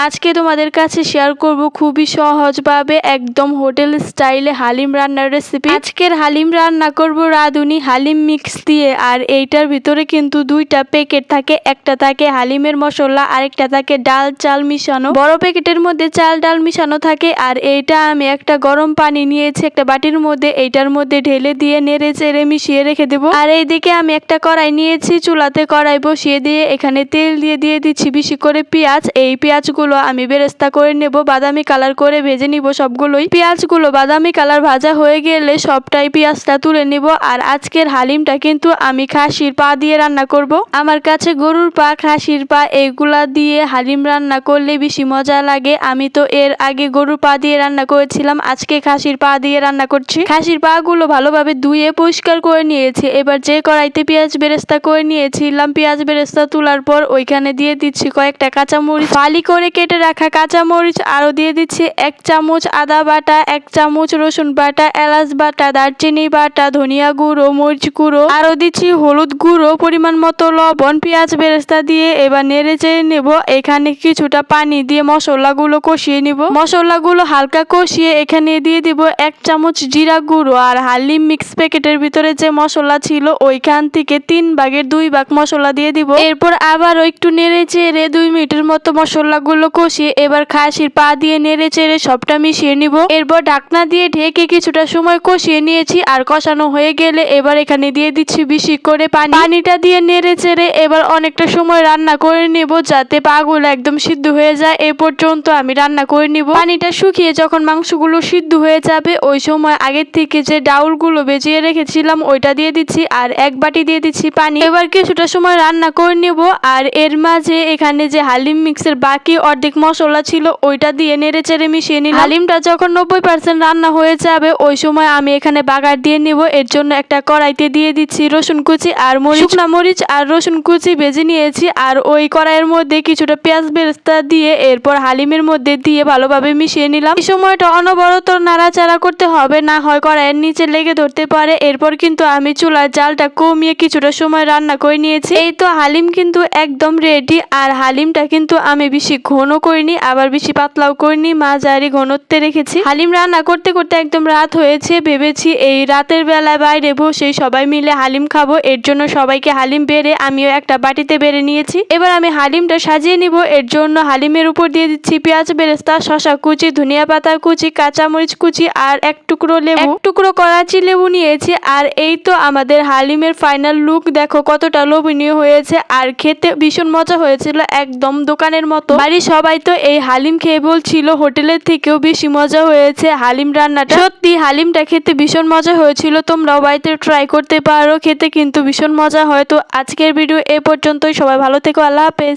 আজকে তোমাদের কাছে শেয়ার করব খুবই সহজভাবে একদম হোটেল স্টাইলে হালিম রান্নার রেসিপি। আজকের হালিম রান্না করব রাঁধুনি হালিম মিক্স দিয়ে। আর এইটার ভিতরে কিন্তু দুইটা প্যাকেট থাকে, একটা থাকে হালিমের মশলা, আরেকটা থাকে ডাল চাল মিশানো। বড় প্যাকেটের মধ্যে চাল ডাল মিশানো থাকে। আর এইটা আমি একটা গরম পানি নিয়েছি একটা বাটির মধ্যে, এইটার মধ্যে ঢেলে দিয়ে নেড়ে চেড়ে মিশিয়ে রেখে দেবো। আর এইদিকে আমি একটা কড়াই নিয়েছি, চুলাতে কড়াই বসিয়ে দিয়ে এখানে তেল দিয়ে দিচ্ছি বেশি করে পেঁয়াজ। এই পেঁয়াজগুলো আমি বেরেস্তা করে নেব, বাদামি কালার করে ভেজে নিব সবগুলোই। পেঁয়াজগুলো বাদামি কালার ভাজা হয়ে গেলে সবটাই পেঁয়াজটা তুলে নিব। আর আজকের হালিমটা কিন্তু আমি খাসির পা দিয়ে রান্না করব। আমার কাছে গরুর পা, খাসির পা এগুলা দিয়ে হালিম রান্না করলে বেশি মজা লাগে। আমি তো এর আগে গরুর পা দিয়ে রান্না করেছিলাম, আজকে খাসির পা দিয়ে রান্না করছি। খাসির পা গুলো ভালোভাবে ধুয়ে পরিষ্কার করে নিয়েছি। এবার যে কড়াইতে পেঁয়াজ বেরেস্তা করে নিয়েছিলাম, পেঁয়াজ বেরেস্তা তোলার পর ওইখানে দিয়ে দিচ্ছি কয়েকটা কাঁচামরিচ, ফালি করে কেটে রাখা কাঁচামরিচ। আরও দিয়ে দিচ্ছি 1 চামচ আদা বাটা, 1 চামচ রসুন বাটা, এলাচ বাটা, দারচিনি বাটা, ধনিয়া গুঁড়ো, মরিচ গুঁড়ো, আরও দিচ্ছি হলুদ গুঁড়ো, পরিমাণ মতো লবণ। পেঁয়াজ বেরেস্তা দিয়ে এবার নেড়ে চেড়ে নেব। এখানে কিছুটা পানি দিয়ে মশলাগুলো কষিয়ে নিব। মশলাগুলো হালকা কষিয়ে এখানে দিয়ে দিব 1 চামচ জিরা গুঁড়ো। আর হালিম মিক্স প্যাকেটের ভিতরে যে মশলা ছিল ওইখান থেকে 3 ভাগের 2 ভাগ মশলা দিয়ে দিব। এরপর আবারও একটু নেড়ে চেড়ে 2 মিনিটের মতো মশলাগুলো কষিয়ে এবার খাসির পা দিয়ে নেড়ে চেড়ে সবটা মিশিয়ে নিব। এরপর ঢাকনা দিয়ে ঢেকে কিছুটা সময় কষিয়ে নিয়েছি। আর কষানো হয়ে গেলে এবার এখানে দিয়ে দিচ্ছি বেশি করে পানিটা দিয়ে নেড়ে চেড়ে এবার অনেকটা সময় রান্না করে নেব, যাতে পাগুলো একদম সিদ্ধ হয়ে যায়। এ পর্যন্ত আমি রান্না করে নিব। পানিটা শুকিয়ে যখন মাংসগুলো সিদ্ধ হয়ে যাবে ওই সময় আগের থেকে যে ডাউলগুলো বেজিয়ে রেখেছিলাম ওইটা দিয়ে দিচ্ছি। আর 1 বাটি দিয়ে দিচ্ছি পানি। এবার কিছুটা সময় রান্না করে নেব। আর এর মাঝে এখানে যে হালিম মিক্সের বাকি অর্ধেক মশলা ছিল ওইটা দিয়ে নেড়ে চেড়ে মিশিয়ে নিলাম। হালিমটা যখন 90% রান্না হয়ে যাবে ওই সময় আমি এখানে বাগার দিয়ে নিব। এর জন্য একটা কড়াইতে দিয়ে দিচ্ছি রসুন কুচি আর শুকনা মরিচ আর রসুন কুচি ভেজে নিয়েছি। আর ওই কড়াইয়ের মধ্যে কিছুটা পেঁয়াজ বেরেস্তা দিয়ে এরপর হালিমের মধ্যে দিয়ে ভালোভাবে মিশিয়ে নিলাম। এই সময়টা অনবরত নাড়াচাড়া করতে হবে, না হয় কড়াইয়ের নিচে লেগে ধরতে পারে। এরপর কিন্তু আমি চুলার জালটা কমিয়ে কিছুটা সময় রান্না করে নিয়েছি। এই তো হালিম কিন্তু একদম রেডি। আর হালিমটা কিন্তু আমি বেশি ঘন করিনি, আবার বেশি পাতলাও করিনি, মাঝারি ঘনত্বে রেখেছি। হালিম রান্না করতে করতে একদম রাত হয়েছে। ভেবেছি এই রাতের বেলায় বাইরে বসে সবাই মিলে হালিম খাবো। এর জন্য সবাইকে হালিম বেড়ে আমিও একটা বাটিতে বেড়ে নিয়েছি। এবার আমি হালিমটা সাজিয়ে নিব। এর জন্য হালিমের উপর দিয়ে দিচ্ছি পেঁয়াজ বেরেস্তা, শসা কুচি, ধনিয়া পাতা কুচি, কাঁচামরিচ কুচি আর 1 টুকরো লেবু, 1 টুকরো করাচি লেবু নিয়েছি। আর এই তো আমাদের হালিমের ফাইনাল লুক, দেখো কতটা লোভনীয় হয়েছে। আর খেতে ভীষণ মজা হয়েছিল, একদম দোকানের মতো। বাড়ির সবাই তো এই হালিম খেয়ে বলছিল হোটেলের থেকেও বেশি মজা হয়েছে হালিম রান্নাটা। সত্যি হালিমটা খেতে ভীষণ মজা হয়েছিল, তোমরাও বাড়িতে ট্রাই করতে পারো, খেতে কিন্তু ভীষণ মজা হয়। তো আজকের ভিডিও এ পর্যন্তই, সবাই ভালো থেকো, আল্লাহ হাফেজ।